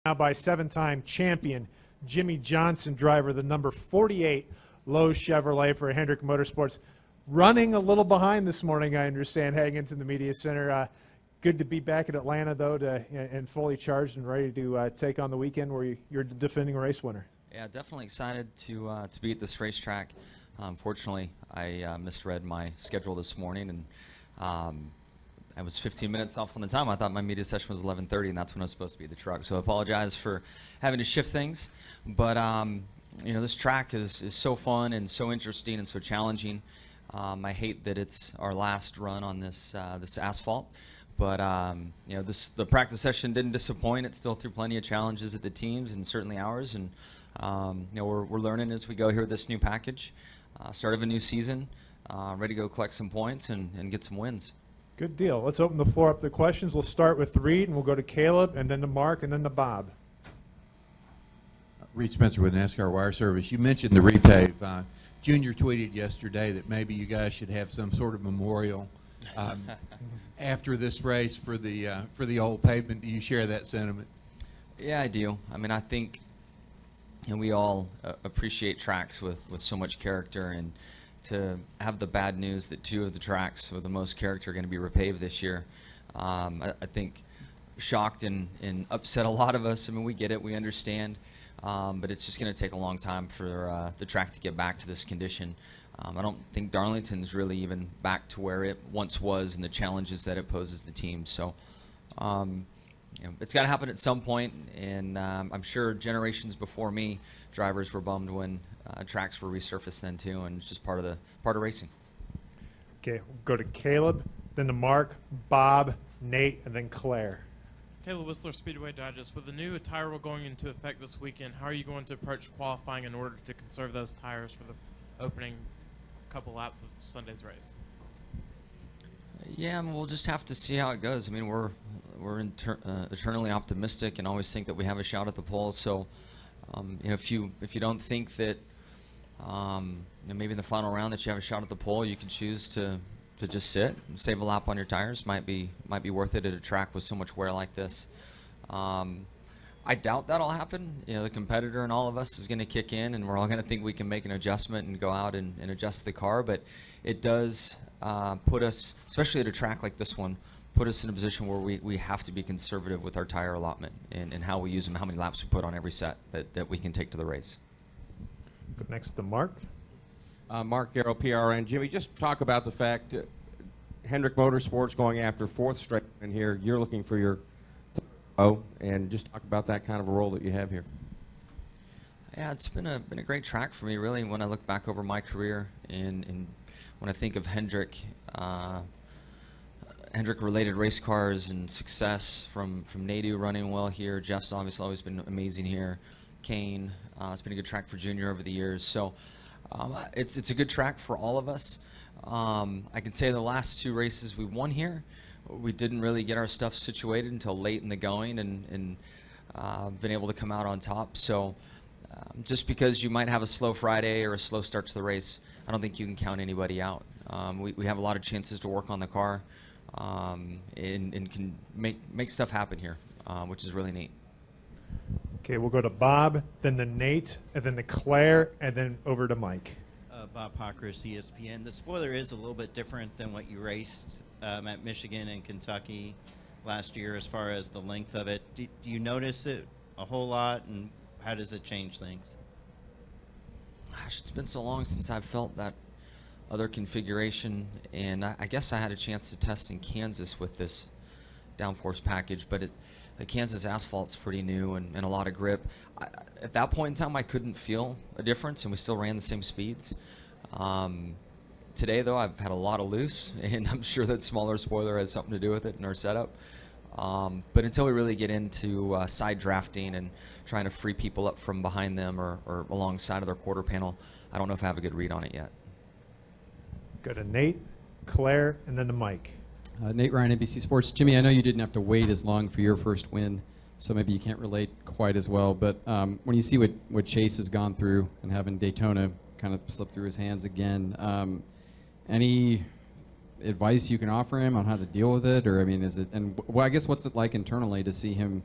Now by 7-time champion Jimmie Johnson, driver, the number 48 Lowe's Chevrolet for Hendrick Motorsports. Running a little behind this morning, I understand, heading into the media center. Good to be back in Atlanta, though, and fully charged and ready to take on the weekend where you're the defending race winner. Yeah, definitely excited to be at this racetrack. Unfortunately, I misread my schedule this morning, and I was 15 minutes off on the time. I thought my media session was 11:30, and that's when I was supposed to be at the truck. So I apologize for having to shift things. But you know, this track is so fun and so interesting and so challenging. I hate that it's our last run on this this asphalt. But you know, the practice session didn't disappoint. It still threw plenty of challenges at the teams and certainly ours. And you know, we're learning as we go here with this new package. Start of a new season, ready to go collect some points and get some wins. Good deal. Let's open the floor up to questions. We'll start with Reed, and we'll go to Caleb, and then to Mark, and then to Bob. Reed Spencer with NASCAR Wire Service. You mentioned the repave. Junior tweeted yesterday that maybe you guys should have some sort of memorial after this race for the old pavement. Do you share that sentiment? Yeah, I do. I mean, I think, and we all appreciate tracks with so much character, and to have the bad news that 2 of the tracks with the most character are going to be repaved this year, I think shocked and upset a lot of us. I mean, we get it, we understand, but it's just going to take a long time for the track to get back to this condition. I don't think Darlington's really even back to where it once was and the challenges that it poses the team. So you know, it's got to happen at some point, and I'm sure generations before me, drivers were bummed when tracks were resurfaced then too, and it's just part of racing. Okay, we'll go to Caleb, then to Mark, Bob, Nate, and then Claire. Caleb Whistler, Speedway Digest. With the new tire rule going into effect this weekend, how are you going to approach qualifying in order to conserve those tires for the opening couple laps of Sunday's race? Yeah, and we'll just have to see how it goes. I mean, we're eternally optimistic and always think that we have a shot at the pole. So, you know, if you don't think that you know, maybe in the final round that you have a shot at the pole, you can choose to just sit and save a lap on your tires. Might be worth it at a track with so much wear like this. I doubt that'll happen. You know, the competitor in all of us is going to kick in, and we're all going to think we can make an adjustment and go out and adjust the car. But it does put us, especially at a track like this one, put us in a position where we have to be conservative with our tire allotment and how we use them, how many laps we put on every set that we can take to the race. Go next to Mark. Mark Garrow, PRN. Jimmy, just talk about the fact Hendrick Motorsports going after 4th straight in here. You're looking for your and just talk about that kind of a role that you have here. Yeah, it's been a great track for me, really. When I look back over my career and when I think of Hendrick related race cars and success from Nadu running well here. Jeff's obviously always been amazing here. Kane, it's been a good track for Junior over the years. So it's a good track for all of us. I can say the last 2 races we won here, we didn't really get our stuff situated until late in the going and been able to come out on top. So just because you might have a slow Friday or a slow start to the race, I don't think you can count anybody out. We have a lot of chances to work on the car and can make stuff happen here, which is really neat. Okay, we'll go to Bob, then to Nate, and then to Claire, and then over to Mike. Bob Pockris, ESPN. The spoiler is a little bit different than what you raced at Michigan and Kentucky last year as far as the length of it. Do you notice it a whole lot, and how does it change things? Gosh, it's been so long since I've felt that other configuration, and I guess I had a chance to test in Kansas with this downforce package, but the Kansas asphalt's pretty new and a lot of grip. At that point in time, I couldn't feel a difference, and we still ran the same speeds. Today, though, I've had a lot of loose, and I'm sure that smaller spoiler has something to do with it in our setup. But until we really get into side drafting and trying to free people up from behind them or alongside of their quarter panel, I don't know if I have a good read on it yet. Go to Nate, Claire, and then to Mike. Nate Ryan, NBC Sports. Jimmy, I know you didn't have to wait as long for your first win, so maybe you can't relate quite as well, but when you see what Chase has gone through and having Daytona kind of slip through his hands again, any advice you can offer him on how to deal with it? Or, I mean, is it, and well, I guess what's it like internally to see him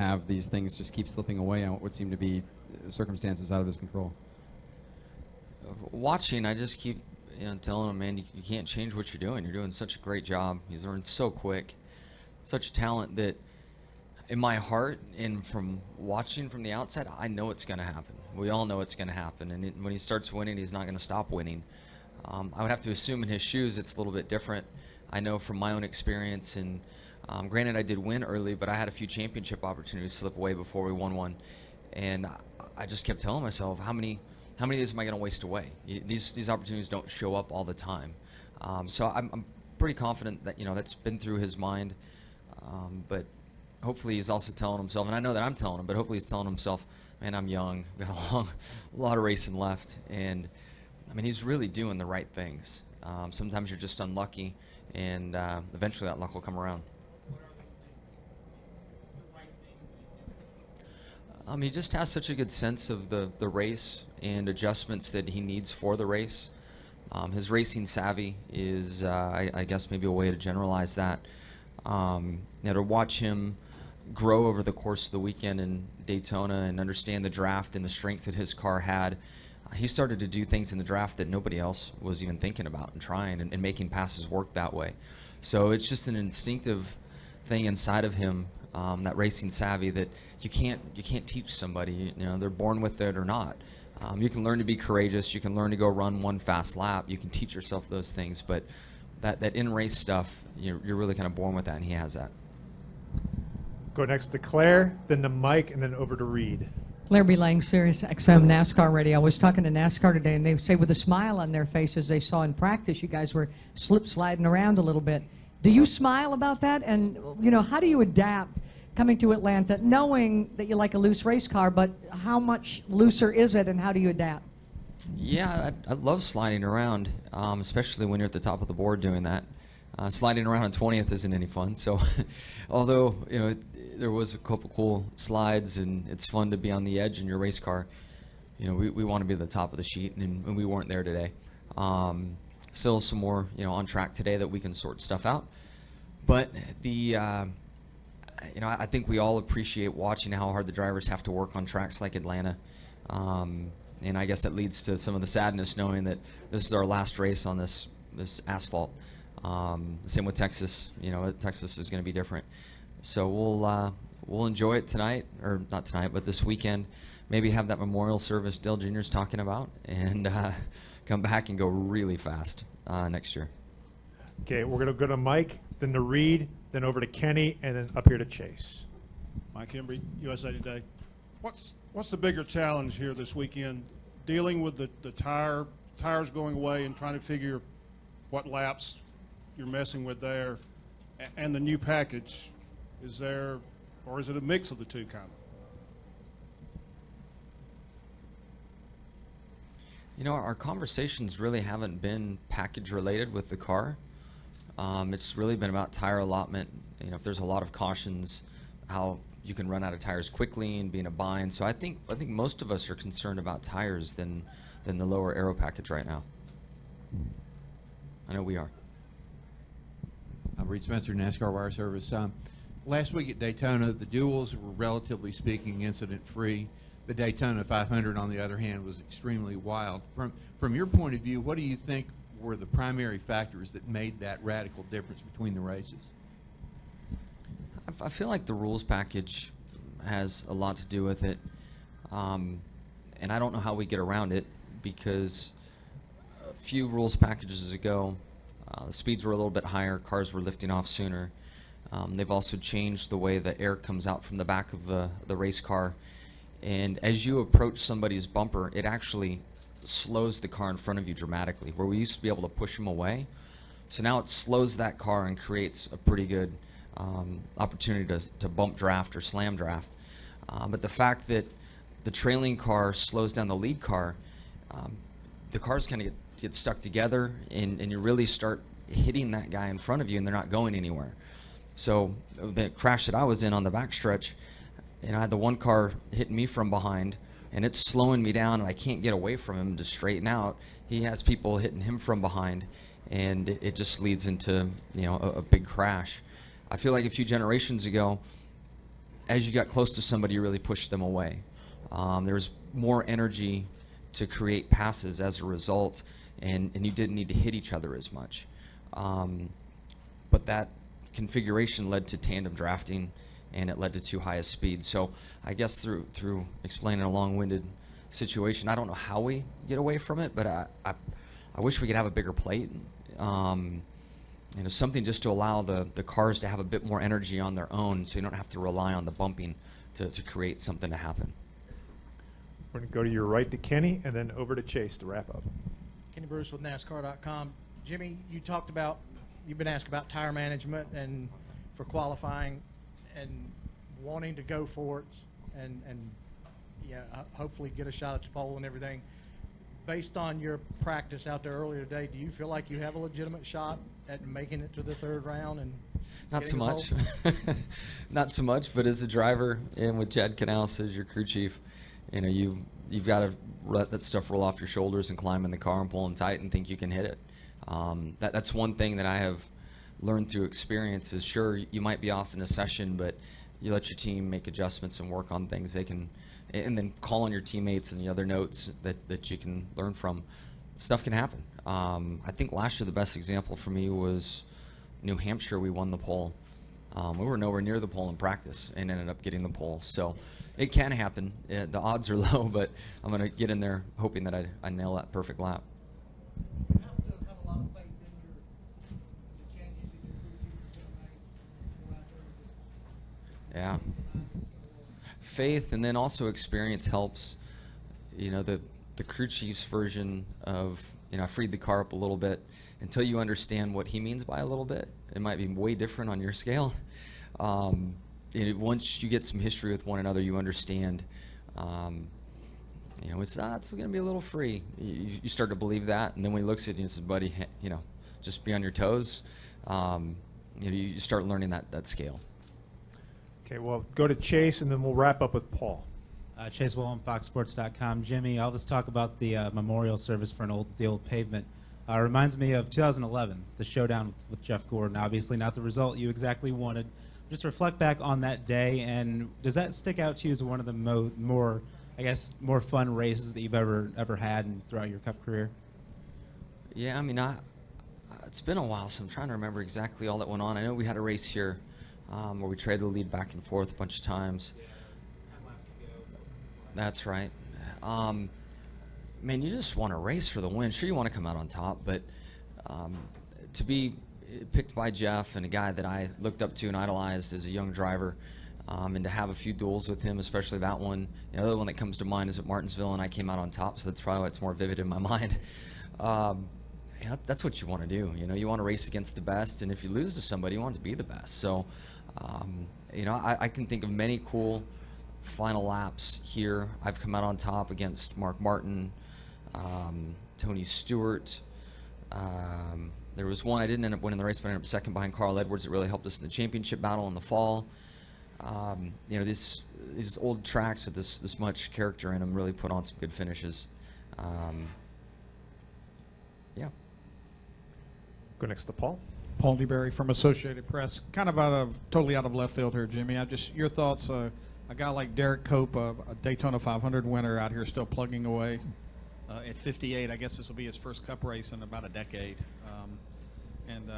have these things just keep slipping away on what would seem to be circumstances out of his control? Watching, I just keep telling him, man, you can't change what you're doing. You're doing such a great job. He's learned so quick, such talent that in my heart and from watching from the outside, I know it's going to happen. We all know it's going to happen. And when he starts winning, he's not going to stop winning. I would have to assume in his shoes it's a little bit different. I know from my own experience, and granted I did win early, but I had a few championship opportunities slip away before we won one. And I just kept telling myself, how many of these am I going to waste away? These opportunities don't show up all the time. So I'm pretty confident that that's been through his mind. But hopefully he's also telling himself, and I know that I'm telling him, but hopefully he's telling himself, man, I'm young, I've got a lot of racing left, and I mean, he's really doing the right things. Sometimes you're just unlucky, and eventually that luck will come around. He just has such a good sense of the race and adjustments that he needs for the race. His racing savvy is, I guess, maybe a way to generalize that. To watch him grow over the course of the weekend in Daytona and understand the draft and the strengths that his car had, he started to do things in the draft that nobody else was even thinking about and trying and making passes work that way. So it's just an instinctive thing inside of him, that racing savvy that you can't teach somebody. They're born with it or not. You can learn to be courageous. You can learn to go run one fast lap. You can teach yourself those things, but that in-race stuff, you're really kind of born with that, and he has that. Go next to Claire, then to Mike, and then over to Reed. Claire B. Lang, Sirius XM NASCAR Radio. I was talking to NASCAR today, and they say with a smile on their faces, they saw in practice you guys were sliding around a little bit. Do you smile about that? And, how do you adapt coming to Atlanta, knowing that you like a loose race car, but how much looser is it, and how do you adapt? Yeah, I love sliding around, especially when you're at the top of the board doing that. Sliding around on 20th isn't any fun. So, although there was a couple cool slides and it's fun to be on the edge in your race car, we want to be at the top of the sheet, and we weren't there today. Still some more on track today that we can sort stuff out. But I think we all appreciate watching how hard the drivers have to work on tracks like Atlanta. And I guess that leads to some of the sadness knowing that this is our last race on this asphalt. Same with Texas. Texas is going to be different. So we'll enjoy it tonight, or not tonight, but this weekend. Maybe have that memorial service Dale Jr.'s talking about, and come back and go really fast next year. Okay, we're going to go to Mike, then to Reed, then over to Kenny, and then up here to Chase. Mike Embry, USA Today. What's the bigger challenge here this weekend? Dealing with the tires going away and trying to figure what laps you're messing with there, and the new package. Is there, or is it a mix of the two kind of? Our conversations really haven't been package related with the car. It's really been about tire allotment. If there's a lot of cautions, how you can run out of tires quickly and be in a bind. So I think most of us are concerned about tires than the lower aero package right now. I know we are. I'm Reed Spencer, NASCAR Wire Service. Last week at Daytona, the duels were relatively speaking incident-free. The Daytona 500, on the other hand, was extremely wild. From your point of view, what do you think were the primary factors that made that radical difference between the races? I feel like the rules package has a lot to do with it, and I don't know how we get around it, because a few rules packages ago, the speeds were a little bit higher, cars were lifting off sooner. They've also changed the way the air comes out from the back of the race car, and as you approach somebody's bumper, it actually slows the car in front of you dramatically, where we used to be able to push them away. So now it slows that car and creates a pretty good opportunity to bump draft or slam draft. But the fact that the trailing car slows down the lead car, the cars kind of get stuck together, and you really start hitting that guy in front of you, and they're not going anywhere. So the crash that I was in on the backstretch, I had the one car hitting me from behind, and it's slowing me down, and I can't get away from him to straighten out. He has people hitting him from behind, and it just leads into a big crash. I feel like a few generations ago, as you got close to somebody, you really pushed them away. There was more energy to create passes as a result, and you didn't need to hit each other as much. But that configuration led to tandem drafting, and it led to too high a speed. So I guess through explaining a long-winded situation, I don't know how we get away from it, but I wish we could have a bigger plate. Something just to allow the cars to have a bit more energy on their own, so you don't have to rely on the bumping to create something to happen. We're going to go to your right to Kenny and then over to Chase to wrap up. Kenny Bruce with NASCAR.com. Jimmie, you've been asked about tire management and for qualifying and wanting to go for it and hopefully get a shot at the pole and everything. Based on your practice out there earlier today, do you feel like you have a legitimate shot at making it to the third round? And not so getting much. the pole? Not so much, but as a driver and with Chad Canals as your crew chief, you've got to let that stuff roll off your shoulders and climb in the car and pull them tight and think you can hit it. That's one thing that I have learned through experience is, sure, you might be off in a session, but you let your team make adjustments and work on things they can, and then call on your teammates and the other notes that you can learn from. Stuff can happen. I think last year the best example for me was New Hampshire. We won the pole. We were nowhere near the pole in practice and ended up getting the pole. So it can happen. The odds are low, but I'm going to get in there hoping that I nail that perfect lap. You have to have a lot of faith in the changes that your crew chief is going to make. Go out there and Yeah. Faith and then also experience helps. The crew chief's version of, I freed the car up a little bit. Until you understand what he means by a little bit, it might be way different on your scale. Once you get some history with one another, you understand, it's going to be a little free. You start to believe that, and then when he looks at you and says, buddy, just be on your toes, you start learning that scale. Okay, well, go to Chase, and then we'll wrap up with Paul. Chase Willem, FoxSports.com. Jimmie, all this talk about the memorial service for the old pavement reminds me of 2011, the showdown with Jeff Gordon. Obviously not the result you exactly wanted. Just reflect back on that day, and does that stick out to you as one of the more fun races that you've ever had throughout your Cup career? Yeah, it's been a while, so I'm trying to remember exactly all that went on. I know we had a race here where we traded the lead back and forth a bunch of times. That's right. Man, you just want to race for the win. Sure, you want to come out on top, but to be picked by Jeff and a guy that I looked up to and idolized as a young driver, and to have a few duels with him, especially that one. The other one that comes to mind is at Martinsville, and I came out on top, so that's probably why it's more vivid in my mind. That's what you want to do. You want to race against the best, and if you lose to somebody, you want to be the best. So, I can think of many cool final laps here. I've come out on top against Mark Martin, Tony Stewart. There was one I didn't end up winning the race, but I ended up second behind Carl Edwards. That really helped us in the championship battle in the fall. These old tracks with this much character in them really put on some good finishes. Yeah. Go next to Paul. Paul DeBerry from Associated Press. Kind of totally out of left field here, Jimmie. Your thoughts. A guy like Derek Cope, a Daytona 500 winner, out here still plugging away at 58. I guess this will be his first Cup race in about a decade.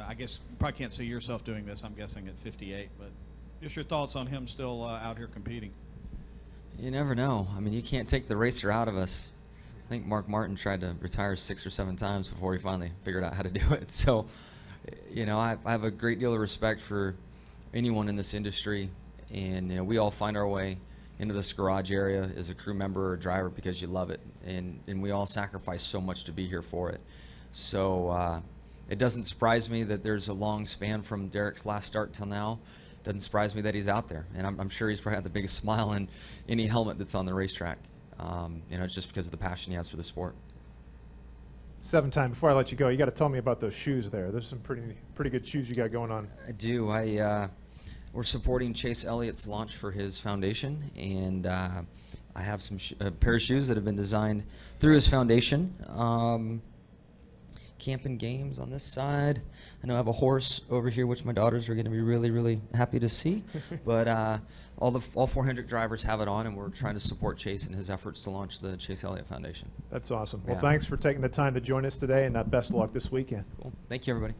I guess you probably can't see yourself doing this, I'm guessing, at 58. But just your thoughts on him still out here competing. You never know. You can't take the racer out of us. I think Mark Martin tried to retire 6 or 7 times before he finally figured out how to do it. So, I have a great deal of respect for anyone in this industry. And we all find our way into this garage area as a crew member or a driver because you love it, and we all sacrifice so much to be here for it. So it doesn't surprise me that there's a long span from Derek's last start till now. It doesn't surprise me that he's out there, and I'm sure he's probably got the biggest smile in any helmet that's on the racetrack. It's just because of the passion he has for the sport. 7-time. Before I let you go, you got to tell me about those shoes there. There's some pretty good shoes you got going on. I do. We're supporting Chase Elliott's launch for his foundation, and I have a pair of shoes that have been designed through his foundation. camping games on this side. I know I have a horse over here, which my daughters are going to be really, really happy to see. But all 4 Hendrick drivers have it on, and we're trying to support Chase in his efforts to launch the Chase Elliott Foundation. That's awesome. Well, Yeah. thanks for taking the time to join us today, and best of luck this weekend. Cool. Thank you, everybody.